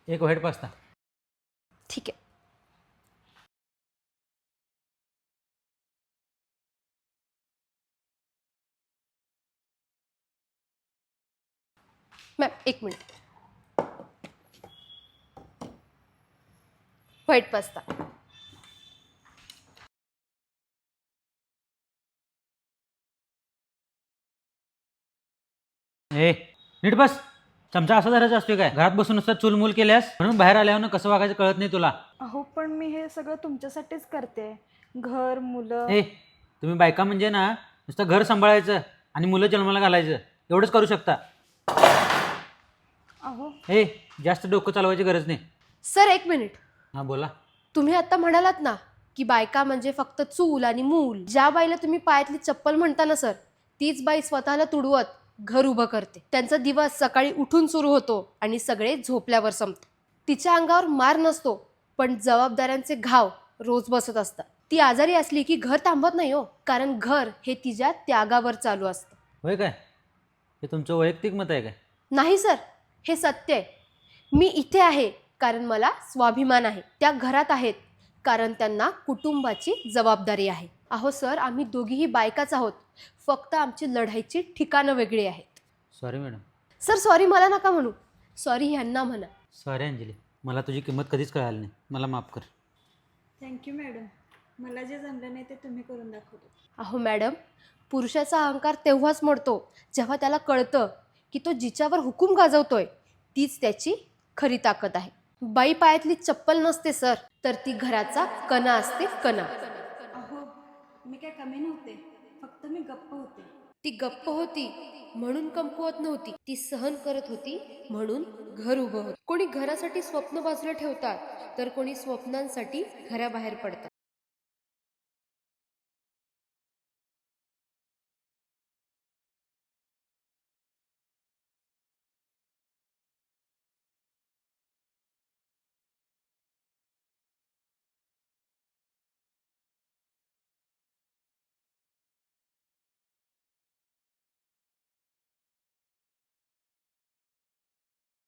एक white pasta. ठीक आहे. मॅम एक मिनिट. White pasta. ए नीट बस. चमचा असा धरायचा असतोय काय? घरात बसून नुसतं चुलमूल केल्यास म्हणून बाहेर आल्यावर कसं वागायचं कळत नाही तुला. अहो पण मी हे सगळं तुमच्यासाठीच करते. घर, मुलं. ए तुम्ही बायका म्हणजे ना नुसतं घर सांभाळायचं आणि मुलं जन्माला घालायचं एवढंच करू शकता. अहो ए जास्त डोकं चालवायची गरज नाही. सर एक मिनिट. हां बोला. तुम्ही आता म्हणालात ना की बायका म्हणजे फक्त चूल आणि मूल. ज्या बाईला तुम्ही पायातली चप्पल म्हणता ना सर, तीच बाई स्वतःला तुडवत घर उभं करते. त्यांचा दिवस सकाळी उठून सुरू होतो आणि सगळे झोपल्यावर संपते. तिच्या अंगावर मार नसतो, पण जबाबदाऱ्यांचे घाव रोज बसत असतात. ती आजारी असली की घर थांबत नाही हो, कारण घर हे तिच्या त्यागावर चालू असतं. होय काय? हे तुमचं वैयक्तिक मत आहे काय? नाही सर, हे सत्य आहे. मी इथे आहे कारण मला स्वाभिमान आहे. त्या घरात आहेत कारण त्यांना कुटुंबाची जबाबदारी आहे. अहो सर, आम्ही दोघीही बायकाच आहोत, फक्त आमची लढाईची ठिकाणं वेगळी आहेत. Sorry madam. सर सॉरी मला नका म्हणू, सॉरी ह्यांना म्हणा. सॉरी अंजली, मला तुझी किंमत कधीच कळाली नाही. मला माफ कर. Thank you madam. मला जे जमलं नाही ते तुम्ही करून दाखवलं. अहो मॅडम, पुरुषाचा अहंकार तेव्हाच मोडतो जेव्हा त्याला कळतं की तो जिच्यावर हुकूम गाजवतोय तीच त्याची खरी ताकद आहे. बाई पायातली चप्पल नसते सर, तर ती घराचा कणा असते, कणा. अहो मी काय कमी नव्हते, फक्त मी गप्प होते. ती गप्प होती म्हणून कमकुवत नव्हती, ती सहन करत होती म्हणून घर उभं होतं. कोणी घरासाठी स्वप्न बाजूला ठेवतात, तर कोणी स्वप्नांसाठी घराबाहेर पडतात.